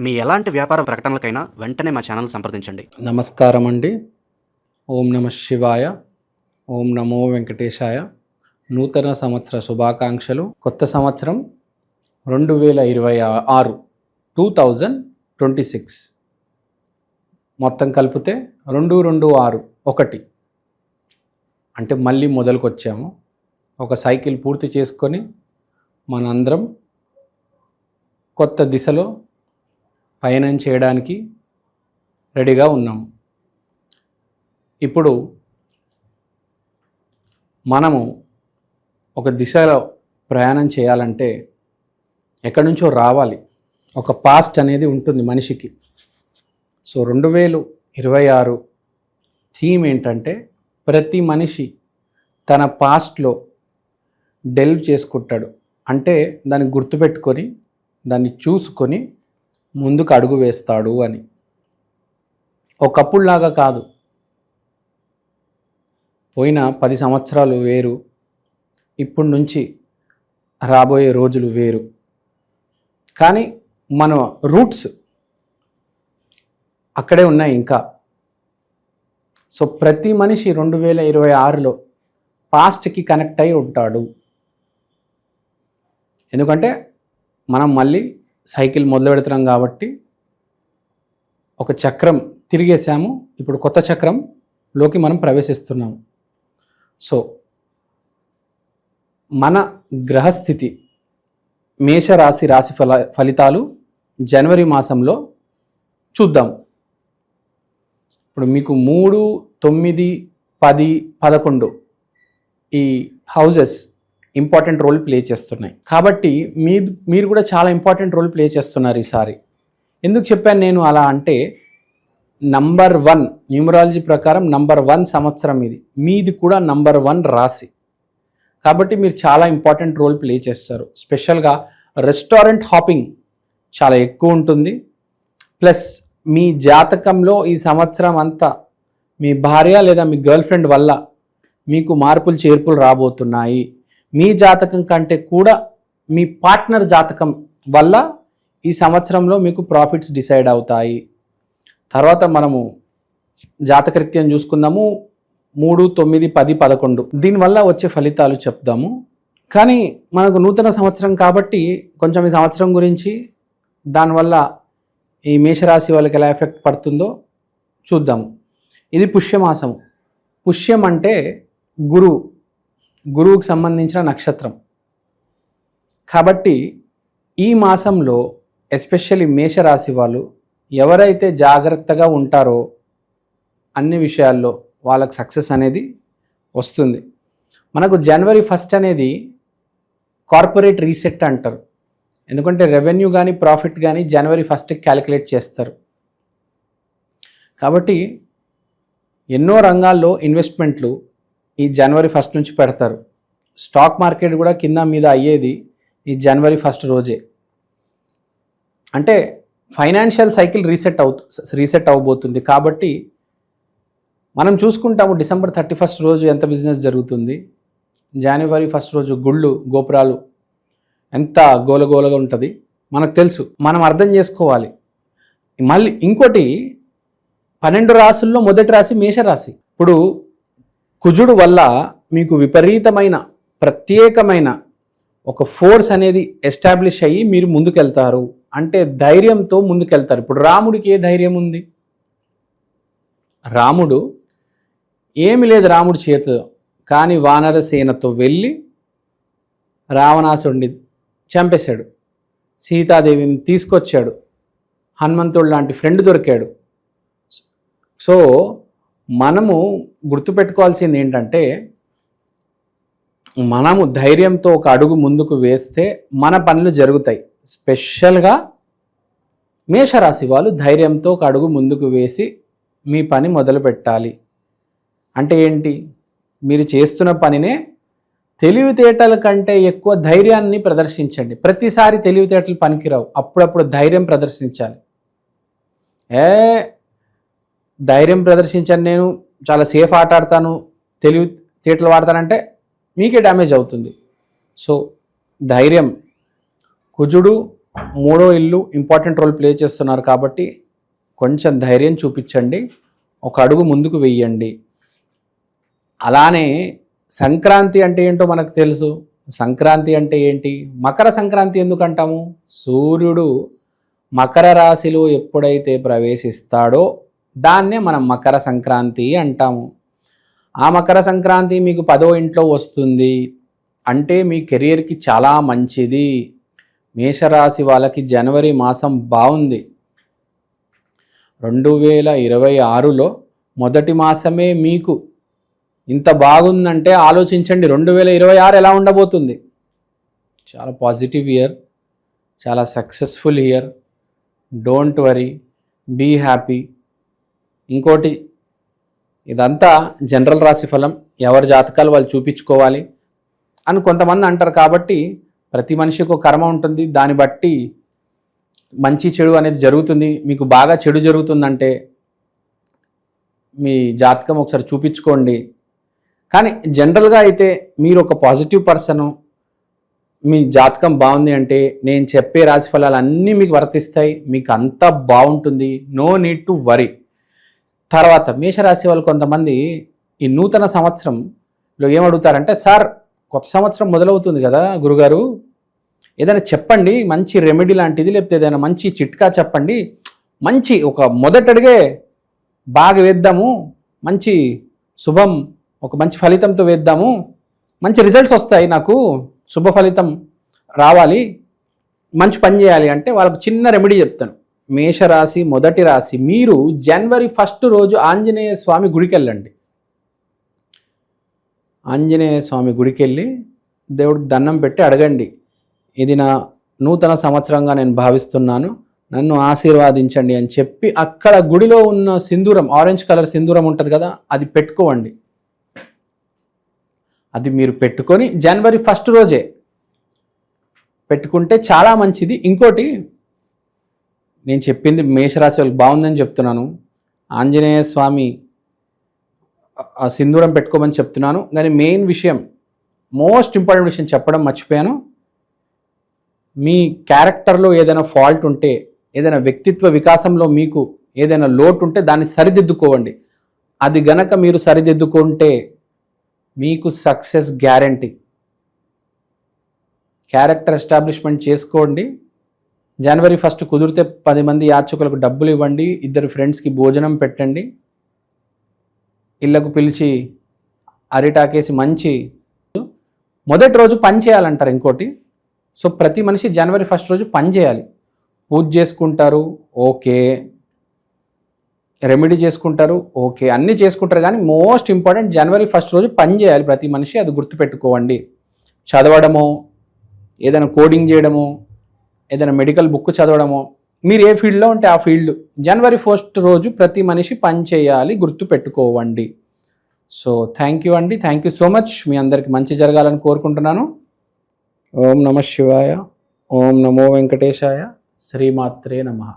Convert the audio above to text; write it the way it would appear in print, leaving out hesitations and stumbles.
మీ ఎలాంటి వ్యాపార ప్రకటనలకైనా వెంటనే మా ఛానల్ సంప్రదించండి. నమస్కారం అండి. ఓం నమ శివాయ, ఓం నమో వెంకటేశాయ. నూతన సంవత్సర శుభాకాంక్షలు. కొత్త సంవత్సరం 2026 2026 మొత్తం కలిపితే 2261 అంటే మళ్ళీ మొదలుకొచ్చాము. ఒక సైకిల్ పూర్తి చేసుకొని మనందరం కొత్త దిశలో పయనం చేయడానికి రెడీగా ఉన్నాము. ఇప్పుడు మనము ఒక దిశలో ప్రయాణం చేయాలంటే ఎక్కడి నుంచో రావాలి. ఒక పాస్ట్ అనేది ఉంటుంది మనిషికి. సో 2026 థీమ్ ఏంటంటే ప్రతి మనిషి తన పాస్ట్లో డెల్వ్ చేసుకుంటాడు. అంటే దాన్ని గుర్తుపెట్టుకొని దాన్ని చూసుకొని ముందుకు అడుగు వేస్తాడు అని. ఒకప్పుడులాగా కాదు, పోయిన 10 సంవత్సరాలు వేరు, ఇప్పటి నుంచి రాబోయే రోజులు వేరు. కానీ మన రూట్స్ అక్కడే ఉన్నాయి ఇంకా. సో ప్రతి మనిషి 2026లో పాస్ట్కి కనెక్ట్ అయి ఉంటాడు. ఎందుకంటే మనం మళ్ళీ సైకిల్ మొదలు పెడుతున్నాం కాబట్టి ఒక చక్రం తిరిగేసాము. ఇప్పుడు కొత్త చక్రంలోకి మనం ప్రవేశిస్తున్నాము. సో మన గ్రహస్థితి మేషరాశి ఫలితాలు జనవరి మాసంలో చూద్దాం. ఇప్పుడు మీకు 3, 9, 10, 11 ఈ హౌజెస్ ఇంపార్టెంట్ రోల్ ప్లే చేస్తున్నాయి. కాబట్టి మీరు కూడా చాలా ఇంపార్టెంట్ రోల్ ప్లే చేస్తున్నారు ఈసారి. ఎందుకు చెప్పాను నేను అలా అంటే, నంబర్ 1 న్యూమరాలజీ ప్రకారం నంబర్ 1 సంవత్సరం ఇది. మీది కూడా నంబర్ 1 రాశి. కాబట్టి మీరు చాలా ఇంపార్టెంట్ రోల్ ప్లే చేస్తారు. స్పెషల్గా రెస్టారెంట్ హాపింగ్ చాలా ఎక్కువ ఉంటుంది. ప్లస్ మీ జాతకంలో ఈ సంవత్సరం అంతా మీ భార్య లేదా మీ గర్ల్ ఫ్రెండ్ వల్ల మీకు మార్పులు చేర్పులు రాబోతున్నాయి. మీ జాతకం కంటే కూడా మీ పార్ట్నర్ జాతకం వల్ల ఈ సంవత్సరంలో మీకు ప్రాఫిట్స్ డిసైడ్ అవుతాయి. తర్వాత మనము జాతకరీత్యం చూసుకుందాము. 3, 9, 10, 11 దీనివల్ల వచ్చే ఫలితాలు చెప్దాము. కానీ మనకు నూతన సంవత్సరం కాబట్టి కొంచెం ఈ సంవత్సరం గురించి, దానివల్ల ఈ మేషరాశి వాళ్ళకి ఎలా ఎఫెక్ట్ పడుతుందో చూద్దాము. ఇది పుష్యమాసము. పుష్యం అంటే గురువుకు సంబంధించిన నక్షత్రం. కాబట్టి ఈ మాసంలో ఎస్పెషల్లీ మేషరాశి వాళ్ళు ఎవరైతే జాగ్రత్తగా ఉంటారో అన్ని విషయాల్లో వాళ్ళకి సక్సెస్ అనేది వస్తుంది. మనకు జనవరి 1 అనేది కార్పొరేట్ రీసెట్ అంటారు. ఎందుకంటే రెవెన్యూ కానీ ప్రాఫిట్ కానీ జనవరి 1కి క్యాలిక్యులేట్ చేస్తారు. కాబట్టి ఎన్నో రంగాల్లో ఇన్వెస్ట్మెంట్లు ఈ జనవరి 1 నుంచి పెడతారు. స్టాక్ మార్కెట్ కూడా కింద మీద అయ్యేది ఈ జనవరి 1 రోజే. అంటే ఫైనాన్షియల్ సైకిల్ రీసెట్ అవబోతుంది. కాబట్టి మనం చూసుకుంటాము డిసెంబర్ 31 రోజు ఎంత బిజినెస్ జరుగుతుంది, జనవరి 1 రోజు గుళ్ళు గోపురాలు ఎంత గోలగోలగా ఉంటుంది మనకు తెలుసు. మనం అర్థం చేసుకోవాలి. మళ్ళీ ఇంకోటి, 12 రాశుల్లో మొదటి రాశి మేషరాశి. ఇప్పుడు కుజుడు వల్ల మీకు విపరీతమైన ప్రత్యేకమైన ఒక ఫోర్స్ అనేది ఎస్టాబ్లిష్ అయ్యి మీరు ముందుకెళ్తారు. అంటే ధైర్యంతో ముందుకెళ్తారు. ఇప్పుడు రాముడికి ఏ ధైర్యం ఉంది? రాముడు ఏమి లేదు రాముడి చేతిలో. కానీ వానరసేనతో వెళ్ళి రావణాసుడిని చంపేశాడు, సీతాదేవిని తీసుకొచ్చాడు, హనుమంతుడు లాంటి ఫ్రెండ్ దొరికాడు. సో మనము గుర్తుపెట్టుకోవాల్సింది ఏంటంటే, మనము ధైర్యంతో ఒక అడుగు ముందుకు వేస్తే మన పనులు జరుగుతాయి. స్పెషల్గా మేషరాశి వాళ్ళు ధైర్యంతో ఒక అడుగు ముందుకు వేసి మీ పని మొదలు పెట్టాలి. అంటే ఏంటి? మీరు చేస్తున్న పనినే తెలివితేటల కంటే ఎక్కువ ధైర్యాన్ని ప్రదర్శించండి. ప్రతిసారి తెలివితేటలు పనికిరావు, అప్పుడప్పుడు ధైర్యం ప్రదర్శించాలి. ధైర్యం ప్రదర్శించాను, నేను చాలా సేఫ్ ఆట ఆడతాను, తెలివితేటలు వాడతానంటే మీకే డ్యామేజ్ అవుతుంది. సో ధైర్యం, కుజుడు మూడో ఇల్లు ఇంపార్టెంట్ రోల్ ప్లే చేస్తున్నారు కాబట్టి కొంచెం ధైర్యం చూపించండి, ఒక అడుగు ముందుకు వెయ్యండి. అలానే సంక్రాంతి అంటే ఏంటో మనకు తెలుసు. సంక్రాంతి అంటే ఏంటి? మకర సంక్రాంతి ఎందుకు అంటాము? సూర్యుడు మకర రాశిలో ఎప్పుడైతే ప్రవేశిస్తాడో దాన్నే మనం మకర సంక్రాంతి అంటాము. ఆ మకర సంక్రాంతి మీకు 10వ ఇంట్లో వస్తుంది అంటే మీ కెరియర్కి చాలా మంచిది. మేషరాశి వాళ్ళకి జనవరి మాసం బాగుంది. 2026లో మొదటి మాసమే మీకు ఇంత బాగుందంటే ఆలోచించండి 2026 ఎలా ఉండబోతుంది. చాలా పాజిటివ్ ఇయర్, చాలా successful year. Don't worry, be happy. ఇంకోటి, ఇదంతా జనరల్ రాశి ఫలం, ఎవరి జాతకాలు వాళ్ళు చూపించుకోవాలి అని కొంతమంది అంటారు. కాబట్టి ప్రతి మనిషికి ఒక కర్మ ఉంటుంది, దాన్ని బట్టి మంచి చెడు అనేది జరుగుతుంది. మీకు బాగా చెడు జరుగుతుందంటే మీ జాతకం ఒకసారి చూపించుకోండి. కానీ జనరల్గా అయితే మీరు ఒక పాజిటివ్ పర్సను, మీ జాతకం బాగుంది అంటే నేను చెప్పే రాశి ఫలాలు అన్నీ మీకు వర్తిస్తాయి, మీకు అంతా బాగుంటుంది. No need to worry. తర్వాత మేషరాశి వాళ్ళు కొంతమంది ఈ నూతన సంవత్సరంలో ఏమడుగుతారంటే, సార్ కొత్త సంవత్సరం మొదలవుతుంది కదా గురుగారు, ఏదైనా చెప్పండి మంచి రెమెడీ లాంటిది, లేకపోతే ఏదైనా మంచి చిట్కా చెప్పండి, మంచి ఒక మొదటడిగే బాగా వేద్దాము, మంచి శుభం ఒక మంచి ఫలితంతో వేద్దాము, మంచి రిజల్ట్స్ వస్తాయి, నాకు శుభ ఫలితం రావాలి, మంచి పని చేయాలి అంటే వాళ్ళకు చిన్న రెమెడీ చెప్తాను. మేషరాశి మొదటి రాశి, మీరు జనవరి 1 రోజు ఆంజనేయ స్వామి గుడికి వెళ్ళండి. ఆంజనేయ స్వామి గుడికి వెళ్ళి దేవుడికి దండం పెట్టి అడగండి, ఇది నా నూతన సంవత్సరంగా నేను భావిస్తున్నాను, నన్ను ఆశీర్వాదించండి అని చెప్పి అక్కడ గుడిలో ఉన్న సింధూరం, ఆరెంజ్ కలర్ సింధూరం ఉంటుంది కదా, అది పెట్టుకోండి. అది మీరు పెట్టుకొని జనవరి 1 రోజే పెట్టుకుంటే చాలా మంచిది. ఇంకోటి, నేను చెప్పింది మేషరాశి వాళ్ళకి బాగుందని చెప్తున్నాను, ఆంజనేయ స్వామి ఆ సింధూరం పెట్టుకోమని చెప్తున్నాను. కానీ మెయిన్ విషయం, మోస్ట్ ఇంపార్టెంట్ విషయం చెప్పడం మర్చిపోయాను. మీ క్యారెక్టర్లో ఏదైనా ఫాల్ట్ ఉంటే, ఏదైనా వ్యక్తిత్వ వికాసంలో మీకు ఏదైనా లోటు ఉంటే దాన్ని సరిదిద్దుకోవండి. అది గనక మీరు సరిదిద్దుకుంటే మీకు సక్సెస్ గ్యారంటీ. క్యారెక్టర్ ఎస్టాబ్లిష్మెంట్ చేసుకోండి. జనవరి 1 కుదిరితే 10 మంది యాచకులకు డబ్బులు ఇవ్వండి, 2 ఫ్రెండ్స్కి భోజనం పెట్టండి, ఇళ్లకు పిలిచి అరిటాకేసి మంచి మొదటి రోజు పని చేయాలంటారు. ఇంకోటి, సో ప్రతి మనిషి జనవరి 1 రోజు పని చేయాలి. పూజ చేసుకుంటారు, ఓకే, రెమెడీ చేసుకుంటారు, ఓకే, అన్నీ చేసుకుంటారు. కానీ మోస్ట్ ఇంపార్టెంట్ జనవరి 1 రోజు పని చేయాలి ప్రతి మనిషి. అది గుర్తుపెట్టుకోవండి. చదవడమో, ఏదైనా కోడింగ్ చేయడమో, ఏదైనా మెడికల్ బుక్ చదవడమో, మీరు ఏ ఫీల్డ్లో ఉంటే ఆ ఫీల్డ్ జనవరి 1 రోజు ప్రతి మనిషి పని చేయాలి, గుర్తుపెట్టుకోవండి. సో థ్యాంక్ యూ అండి, థ్యాంక్ యూ సో మచ్. మీ అందరికి మంచి జరగాలని కోరుకుంటున్నాను. ఓం నమః శివాయ, ఓం నమో వెంకటేశాయ, శ్రీమాత్రే నమః.